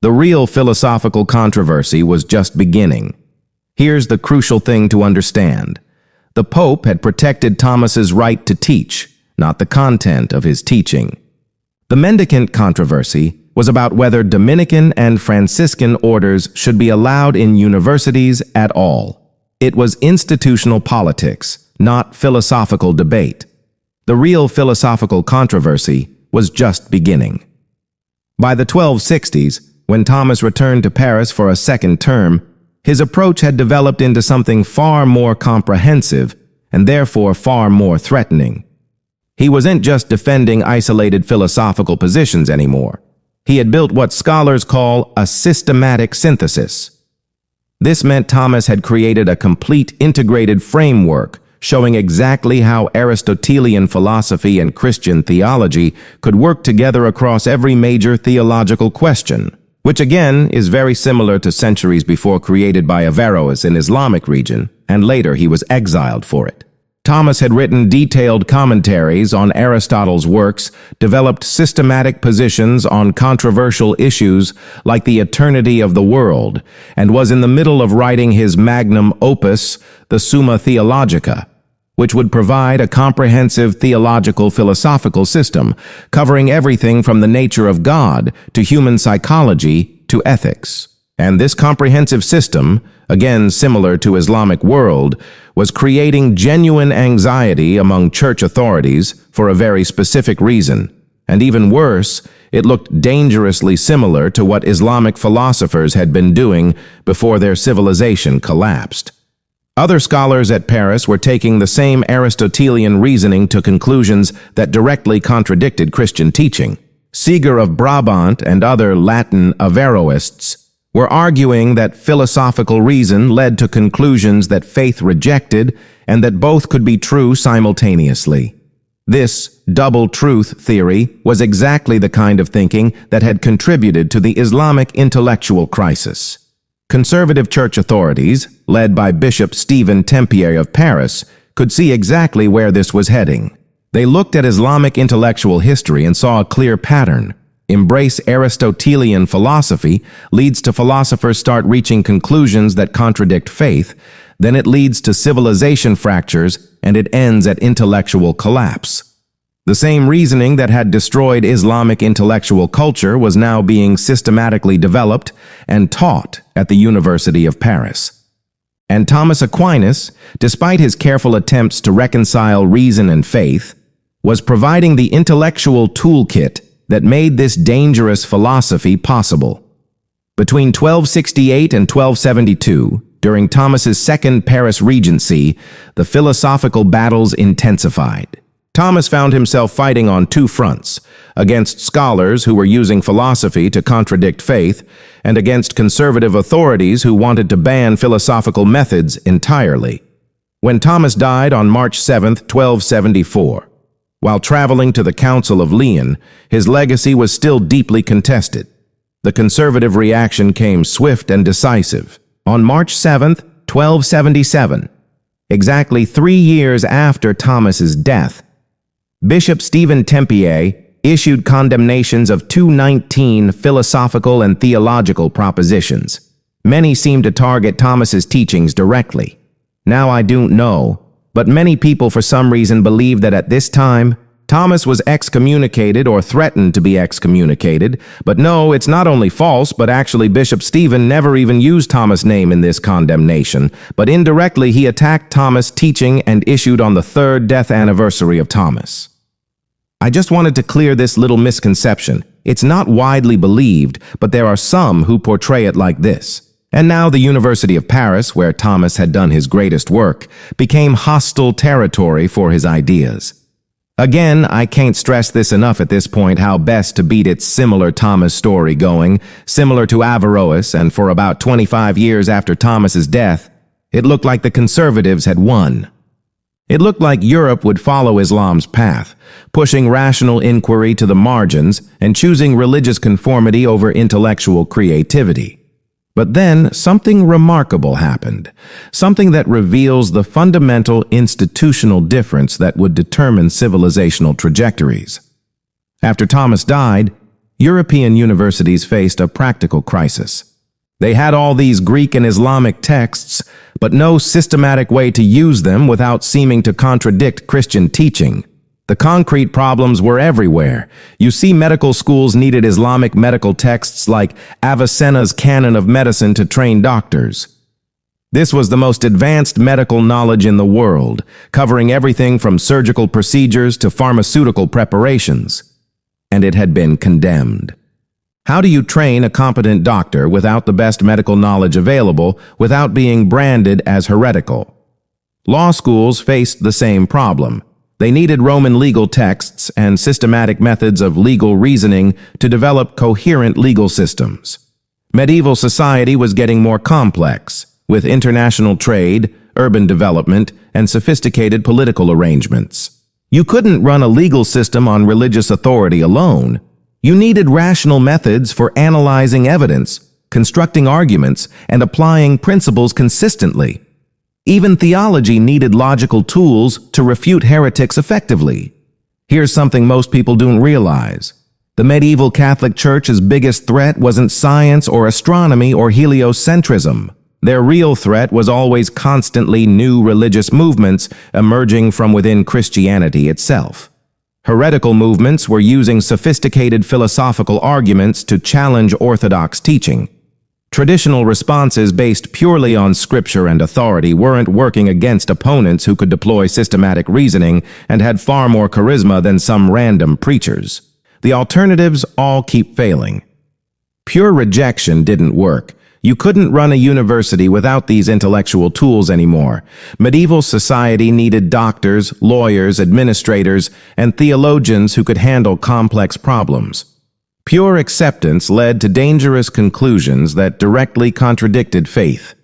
The real philosophical controversy was just beginning. Here's the crucial thing to understand. The Pope had protected Thomas's right to teach, not the content of his teaching. The mendicant controversy was about whether Dominican and Franciscan orders should be allowed in universities at all. It was institutional politics, not philosophical debate. The real philosophical controversy was just beginning. By the 1260s, when Thomas returned to Paris for a second term, his approach had developed into something far more comprehensive and therefore far more threatening. He wasn't just defending isolated philosophical positions anymore. He had built what scholars call a systematic synthesis. This meant Thomas had created a complete integrated framework showing exactly how Aristotelian philosophy and Christian theology could work together across every major theological question, which again is very similar to centuries before created by Averroes in Islamic region, and later he was exiled for it. Thomas had written detailed commentaries on Aristotle's works, developed systematic positions on controversial issues like the eternity of the world, and was in the middle of writing his magnum opus, the Summa Theologica, which would provide a comprehensive theological philosophical system covering everything from the nature of God to human psychology to ethics. And this comprehensive system, again similar to Islamic world, was creating genuine anxiety among church authorities for a very specific reason. And even worse, it looked dangerously similar to what Islamic philosophers had been doing before their civilization collapsed. Other scholars at Paris were taking the same Aristotelian reasoning to conclusions that directly contradicted Christian teaching. Seeger of Brabant and other Latin Averroists were arguing that philosophical reason led to conclusions that faith rejected and that both could be true simultaneously. This double truth theory was exactly the kind of thinking that had contributed to the Islamic intellectual crisis. Conservative church authorities, led by Bishop Stephen Tempier of Paris, could see exactly where this was heading. They looked at Islamic intellectual history and saw a clear pattern. Embrace Aristotelian philosophy leads to philosophers start reaching conclusions that contradict faith, then it leads to civilization fractures, and it ends at intellectual collapse. The same reasoning that had destroyed Islamic intellectual culture was now being systematically developed and taught at the University of Paris. And Thomas Aquinas, despite his careful attempts to reconcile reason and faith, was providing the intellectual toolkit that made this dangerous philosophy possible. Between 1268 and 1272, during Thomas's second Paris regency, the philosophical battles intensified. Thomas found himself fighting on two fronts, against scholars who were using philosophy to contradict faith, and against conservative authorities who wanted to ban philosophical methods entirely. When Thomas died on March 7, 1274, while traveling to the Council of Lyon, his legacy was still deeply contested. The conservative reaction came swift and decisive. On March 7, 1277, exactly 3 years after Thomas's death, Bishop Stephen Tempier issued condemnations of 219 philosophical and theological propositions. Many seem to target Thomas's teachings directly. Now I don't know, but many people for some reason believe that at this time, Thomas was excommunicated or threatened to be excommunicated. But no, it's not only false, but actually Bishop Stephen never even used Thomas' name in this condemnation, but indirectly he attacked Thomas' teaching and issued on the 3rd death anniversary of Thomas. I just wanted to clear this little misconception. It's not widely believed, but there are some who portray it like this. And now the University of Paris, where Thomas had done his greatest work, became hostile territory for his ideas. Again, I can't stress this enough at this point how best to beat its similar Thomas story going, similar to Averroes, and for about 25 years after Thomas's death, it looked like the conservatives had won. It looked like Europe would follow Islam's path, pushing rational inquiry to the margins and choosing religious conformity over intellectual creativity. But then something remarkable happened, something that reveals the fundamental institutional difference that would determine civilizational trajectories. After Thomas died, European universities faced a practical crisis. They had all these Greek and Islamic texts, but no systematic way to use them without seeming to contradict Christian teaching. The concrete problems were everywhere. You see, medical schools needed Islamic medical texts like Avicenna's Canon of Medicine to train doctors. This was the most advanced medical knowledge in the world, covering everything from surgical procedures to pharmaceutical preparations. And it had been condemned. How do you train a competent doctor without the best medical knowledge available, without being branded as heretical? Law schools faced the same problem. They needed Roman legal texts and systematic methods of legal reasoning to develop coherent legal systems. Medieval society was getting more complex, with international trade, urban development, and sophisticated political arrangements. You couldn't run a legal system on religious authority alone. You needed rational methods for analyzing evidence, constructing arguments, and applying principles consistently. Even theology needed logical tools to refute heretics effectively. Here's something most people don't realize. The medieval Catholic Church's biggest threat wasn't science or astronomy or heliocentrism. Their real threat was always constantly new religious movements emerging from within Christianity itself. Heretical movements were using sophisticated philosophical arguments to challenge orthodox teaching. Traditional responses based purely on scripture and authority weren't working against opponents who could deploy systematic reasoning and had far more charisma than some random preachers. The alternatives all keep failing. Pure rejection didn't work. You couldn't run a university without these intellectual tools anymore. Medieval society needed doctors, lawyers, administrators, and theologians who could handle complex problems. Pure acceptance led to dangerous conclusions that directly contradicted faith.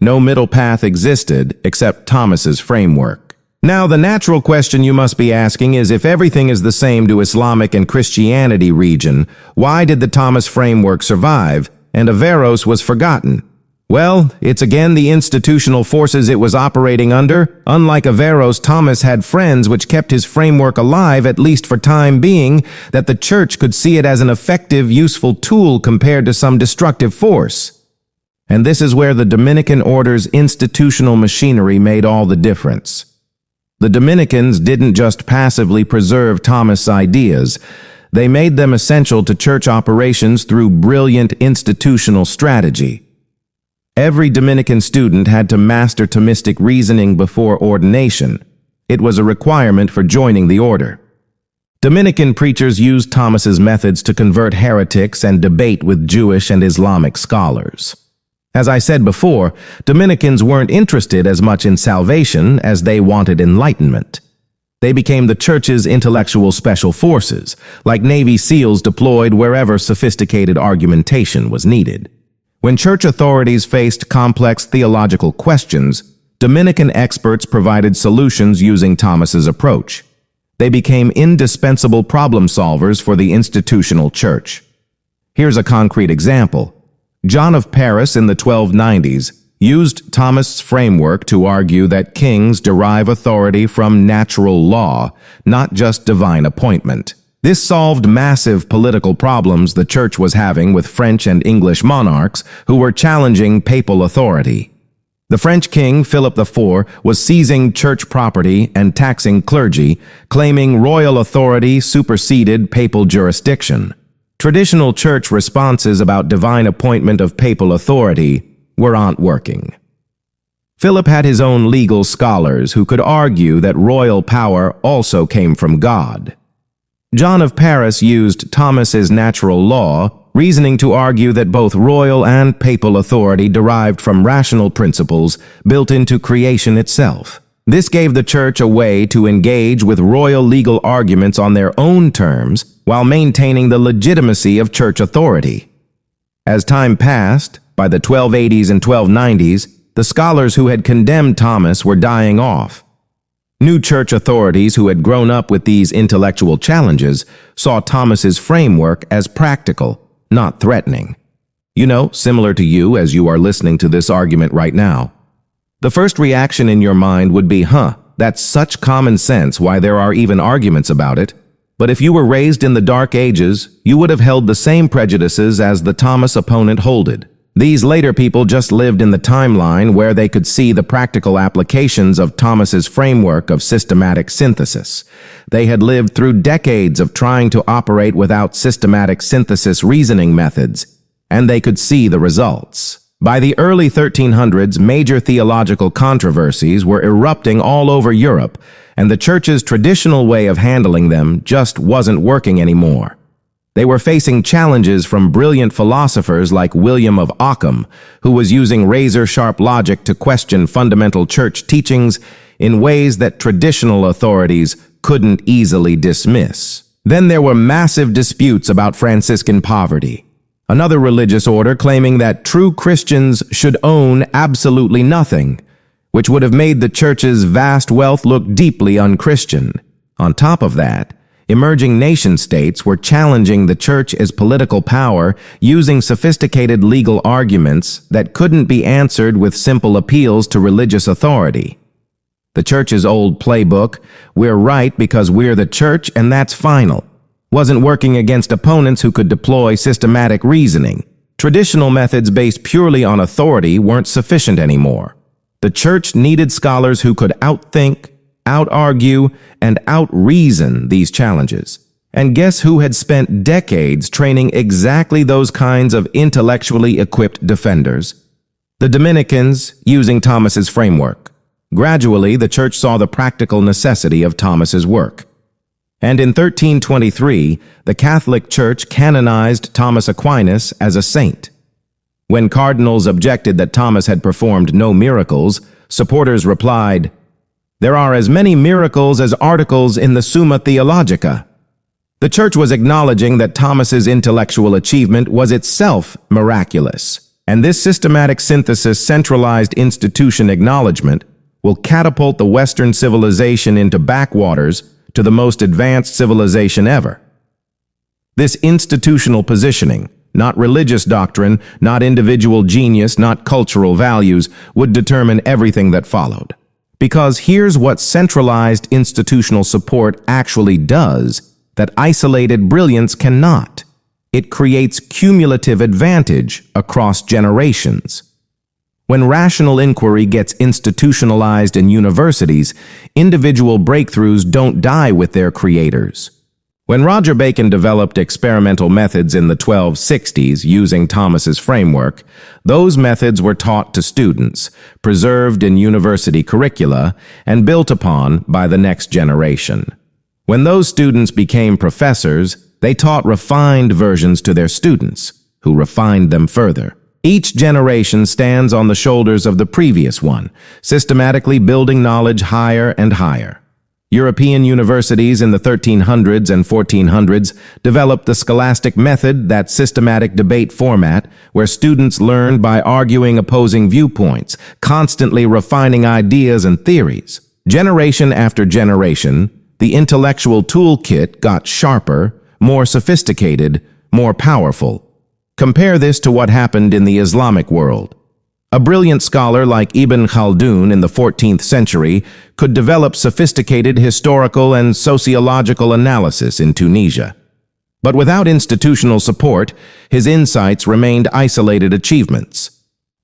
No middle path existed except Thomas's framework. Now, the natural question you must be asking is, if everything is the same to Islamic and Christianity region, why did the Thomas framework survive and Averroes was forgotten? Well, it's again the institutional forces it was operating under. Unlike Averroes, Thomas had friends which kept his framework alive, at least for time being, that the church could see it as an effective, useful tool compared to some destructive force. And this is where the Dominican order's institutional machinery made all the difference. The Dominicans didn't just passively preserve Thomas' ideas. They made them essential to church operations through brilliant institutional strategy. Every Dominican student had to master Thomistic reasoning before ordination. It was a requirement for joining the order. Dominican preachers used Thomas's methods to convert heretics and debate with Jewish and Islamic scholars. As I said before, Dominicans weren't interested as much in salvation as they wanted enlightenment. They became the church's intellectual special forces, like Navy SEALs deployed wherever sophisticated argumentation was needed. When church authorities faced complex theological questions, Dominican experts provided solutions using Thomas's approach. They became indispensable problem solvers for the institutional church. Here's a concrete example. John of Paris in the 1290s used Thomas' framework to argue that kings derive authority from natural law, not just divine appointment. This solved massive political problems the church was having with French and English monarchs who were challenging papal authority. The French king, Philip IV, was seizing church property and taxing clergy, claiming royal authority superseded papal jurisdiction. Traditional church responses about divine appointment of papal authority weren't working. Philip had his own legal scholars who could argue that royal power also came from God. John of Paris used Thomas's natural law reasoning to argue that both royal and papal authority derived from rational principles built into creation itself. This gave the Church a way to engage with royal legal arguments on their own terms while maintaining the legitimacy of Church authority. As time passed, by the 1280s and 1290s, the scholars who had condemned Thomas were dying off. New Church authorities who had grown up with these intellectual challenges saw Thomas's framework as practical, not threatening. Similar to you as you are listening to this argument right now. The first reaction in your mind would be, that's such common sense, why there are even arguments about it. But if you were raised in the Dark Ages, you would have held the same prejudices as the Thomas opponent holded. These later people just lived in the timeline where they could see the practical applications of Thomas's framework of systematic synthesis. They had lived through decades of trying to operate without systematic synthesis reasoning methods, and they could see the results. By the early 1300s, major theological controversies were erupting all over Europe, and the Church's traditional way of handling them just wasn't working anymore. They were facing challenges from brilliant philosophers like William of Ockham, who was using razor-sharp logic to question fundamental Church teachings in ways that traditional authorities couldn't easily dismiss. Then there were massive disputes about Franciscan poverty, another religious order claiming that true Christians should own absolutely nothing, which would have made the Church's vast wealth look deeply unchristian. On top of that, emerging nation-states were challenging the Church as political power using sophisticated legal arguments that couldn't be answered with simple appeals to religious authority. The Church's old playbook, "We're right because we're the Church and that's final," wasn't working against opponents who could deploy systematic reasoning. Traditional methods based purely on authority weren't sufficient anymore. The Church needed scholars who could outthink, out-argue, and out-reason these challenges. And guess who had spent decades training exactly those kinds of intellectually equipped defenders? The Dominicans, using Thomas's framework. Gradually, the Church saw the practical necessity of Thomas's work. And in 1323, the Catholic Church canonized Thomas Aquinas as a saint. When cardinals objected that Thomas had performed no miracles, supporters replied, "There are as many miracles as articles in the Summa Theologica." The Church was acknowledging that Thomas's intellectual achievement was itself miraculous, and this systematic synthesis centralized institution acknowledgement will catapult the Western civilization into backwaters to the most advanced civilization ever. This institutional positioning, not religious doctrine, not individual genius, not cultural values, would determine everything that followed. Because here's what centralized institutional support actually does that isolated brilliance cannot. It creates cumulative advantage across generations. When rational inquiry gets institutionalized in universities, individual breakthroughs don't die with their creators. When Roger Bacon developed experimental methods in the 1260s using Thomas's framework, those methods were taught to students, preserved in university curricula, and built upon by the next generation. When those students became professors, they taught refined versions to their students, who refined them further. Each generation stands on the shoulders of the previous one, systematically building knowledge higher and higher. European universities in the 1300s and 1400s developed the scholastic method, that systematic debate format, where students learned by arguing opposing viewpoints, constantly refining ideas and theories. Generation after generation, the intellectual toolkit got sharper, more sophisticated, more powerful. Compare this to what happened in the Islamic world. A brilliant scholar like Ibn Khaldun in the 14th century could develop sophisticated historical and sociological analysis in Tunisia. But without institutional support, his insights remained isolated achievements.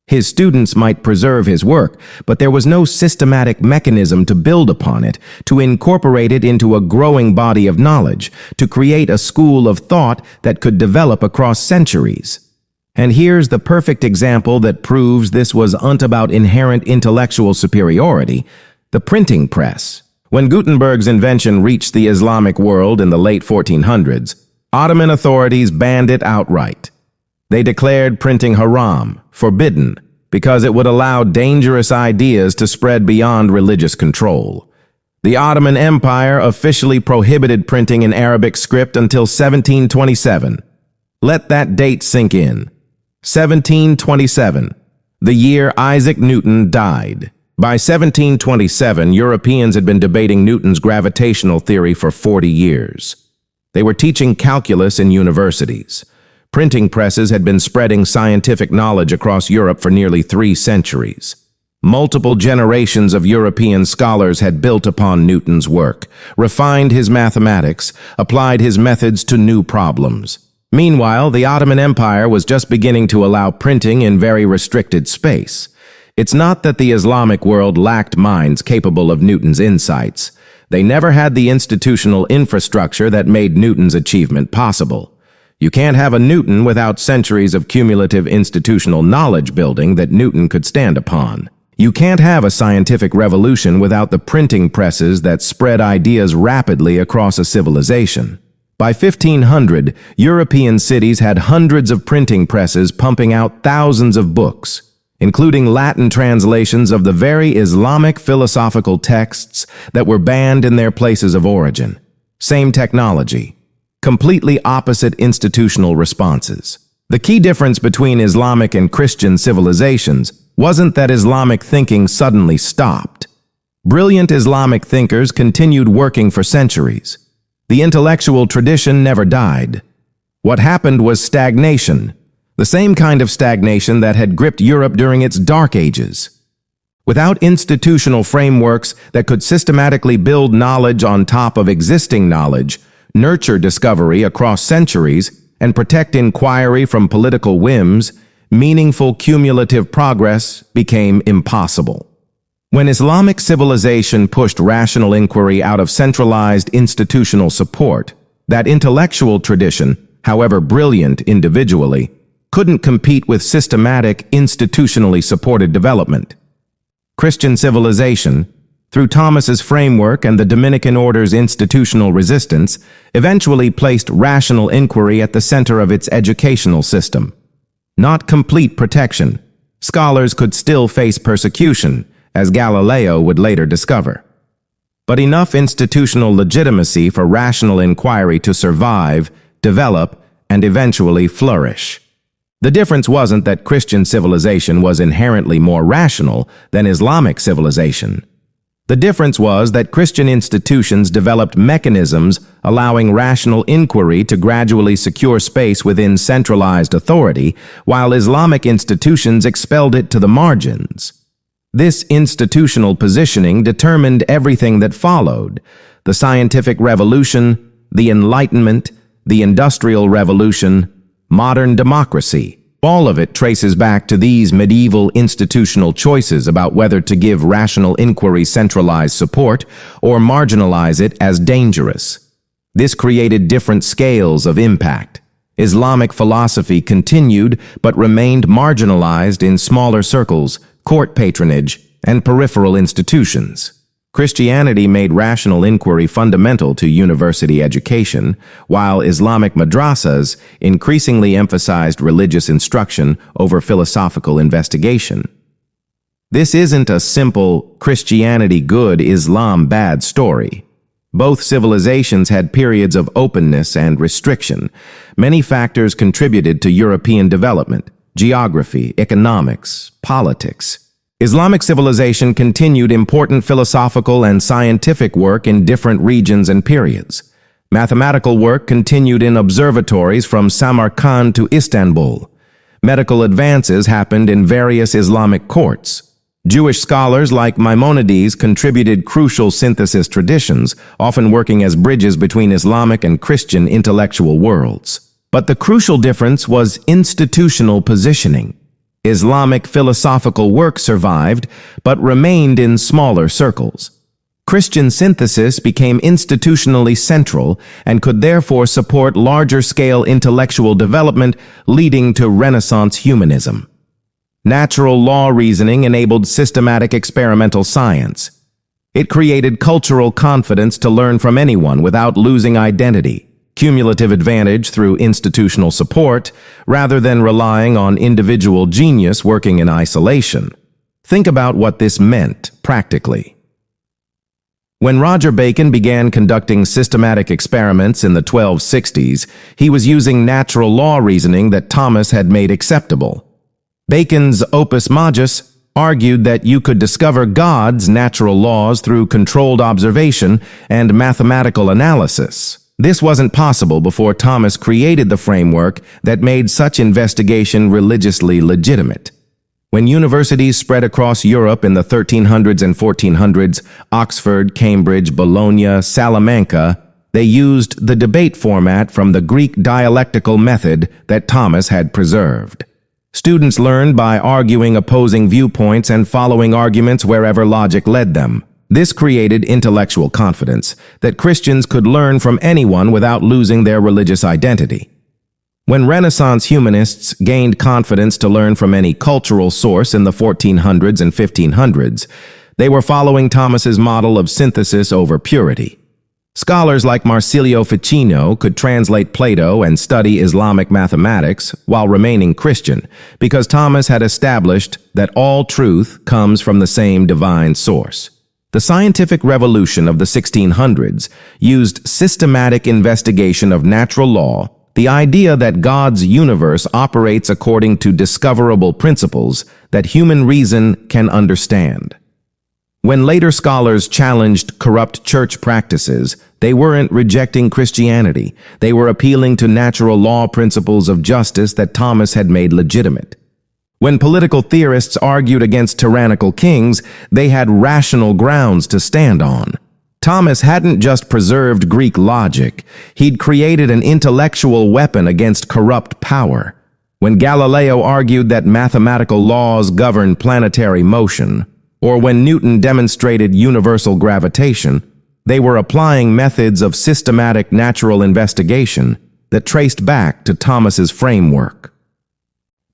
His students might preserve his work, but there was no systematic mechanism to build upon it, to incorporate it into a growing body of knowledge, to create a school of thought that could develop across centuries. And here's the perfect example that proves this wasn't about inherent intellectual superiority: the printing press. When Gutenberg's invention reached the Islamic world in the late 1400s, Ottoman authorities banned it outright. They declared printing haram, forbidden, because it would allow dangerous ideas to spread beyond religious control. The Ottoman Empire officially prohibited printing in Arabic script until 1727. Let that date sink in. 1727, the year Isaac Newton died. By 1727, Europeans had been debating Newton's gravitational theory for 40 years. They were teaching calculus in universities. Printing presses had been spreading scientific knowledge across Europe for nearly 3 centuries. Multiple generations of European scholars had built upon Newton's work, refined his mathematics, applied his methods to new problems. Meanwhile, the Ottoman Empire was just beginning to allow printing in very restricted space. It's not that the Islamic world lacked minds capable of Newton's insights. They never had the institutional infrastructure that made Newton's achievement possible. You can't have a Newton without centuries of cumulative institutional knowledge building that Newton could stand upon. You can't have a scientific revolution without the printing presses that spread ideas rapidly across a civilization. By 1500, European cities had hundreds of printing presses pumping out thousands of books, including Latin translations of the very Islamic philosophical texts that were banned in their places of origin. Same technology, completely opposite institutional responses. The key difference between Islamic and Christian civilizations wasn't that Islamic thinking suddenly stopped. Brilliant Islamic thinkers continued working for centuries. The intellectual tradition never died. What happened was stagnation, the same kind of stagnation that had gripped Europe during its Dark Ages. Without institutional frameworks that could systematically build knowledge on top of existing knowledge, nurture discovery across centuries, and protect inquiry from political whims, meaningful cumulative progress became impossible. When Islamic civilization pushed rational inquiry out of centralized institutional support, that intellectual tradition, however brilliant individually, couldn't compete with systematic, institutionally supported development. Christian civilization, through Thomas's framework and the Dominican order's institutional resistance, eventually placed rational inquiry at the center of its educational system. Not complete protection. Scholars could still face persecution, as Galileo would later discover. But enough institutional legitimacy for rational inquiry to survive, develop, and eventually flourish. The difference wasn't that Christian civilization was inherently more rational than Islamic civilization. The difference was that Christian institutions developed mechanisms allowing rational inquiry to gradually secure space within centralized authority, while Islamic institutions expelled it to the margins. This institutional positioning determined everything that followed: the scientific revolution, the Enlightenment, the Industrial Revolution, modern democracy. All of it traces back to these medieval institutional choices about whether to give rational inquiry centralized support or marginalize it as dangerous. This created different scales of impact. Islamic philosophy continued but remained marginalized in smaller circles, court patronage, and peripheral institutions. Christianity made rational inquiry fundamental to university education, while Islamic madrasas increasingly emphasized religious instruction over philosophical investigation. This isn't a simple Christianity good, Islam bad story. Both civilizations had periods of openness and restriction. Many factors contributed to European development: geography, economics, politics. Islamic civilization continued important philosophical and scientific work in different regions and periods. Mathematical work continued in observatories from Samarkand to Istanbul. Medical advances happened in various Islamic courts. Jewish scholars like Maimonides contributed crucial synthesis traditions, often working as bridges between Islamic and Christian intellectual worlds. But the crucial difference was institutional positioning. Islamic philosophical work survived, but remained in smaller circles. Christian synthesis became institutionally central and could therefore support larger-scale intellectual development, leading to Renaissance humanism. Natural law reasoning enabled systematic experimental science. It created cultural confidence to learn from anyone without losing identity, cumulative advantage through institutional support, rather than relying on individual genius working in isolation. Think about what this meant practically. When Roger Bacon began conducting systematic experiments in the 1260s, he was using natural law reasoning that Thomas had made acceptable. Bacon's Opus Majus argued that you could discover God's natural laws through controlled observation and mathematical analysis. This wasn't possible before Thomas created the framework that made such investigation religiously legitimate. When universities spread across Europe in the 1300s and 1400s, Oxford, Cambridge, Bologna, Salamanca, they used the debate format from the Greek dialectical method that Thomas had preserved. Students learned by arguing opposing viewpoints and following arguments wherever logic led them. This created intellectual confidence that Christians could learn from anyone without losing their religious identity. When Renaissance humanists gained confidence to learn from any cultural source in the 1400s and 1500s, they were following Thomas's model of synthesis over purity. Scholars like Marsilio Ficino could translate Plato and study Islamic mathematics while remaining Christian, because Thomas had established that all truth comes from the same divine source. The scientific revolution of the 1600s used systematic investigation of natural law, the idea that God's universe operates according to discoverable principles that human reason can understand. When later scholars challenged corrupt church practices, they weren't rejecting Christianity. They were appealing to natural law principles of justice that Thomas had made legitimate. When political theorists argued against tyrannical kings, they had rational grounds to stand on. Thomas hadn't just preserved Greek logic, he'd created an intellectual weapon against corrupt power. When Galileo argued that mathematical laws govern planetary motion, or when Newton demonstrated universal gravitation, they were applying methods of systematic natural investigation that traced back to Thomas's framework.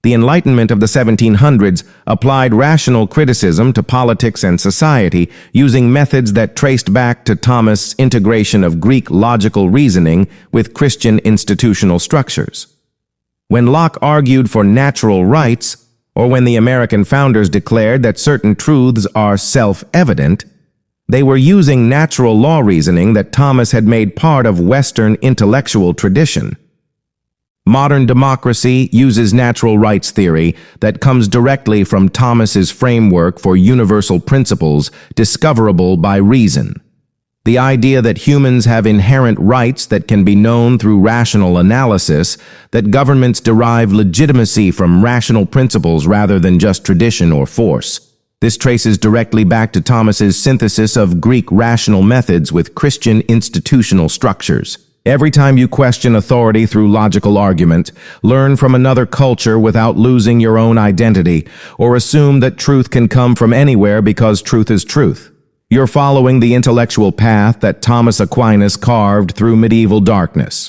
The Enlightenment of the 1700s applied rational criticism to politics and society using methods that traced back to Thomas' integration of Greek logical reasoning with Christian institutional structures. When Locke argued for natural rights, or when the American founders declared that certain truths are self-evident, they were using natural law reasoning that Thomas had made part of Western intellectual tradition. Modern democracy uses natural rights theory that comes directly from Thomas's framework for universal principles discoverable by reason. The idea that humans have inherent rights that can be known through rational analysis, that governments derive legitimacy from rational principles rather than just tradition or force. This traces directly back to Thomas's synthesis of Greek rational methods with Christian institutional structures. Every time you question authority through logical argument, learn from another culture without losing your own identity, or assume that truth can come from anywhere because truth is truth. You're following the intellectual path that Thomas Aquinas carved through medieval darkness.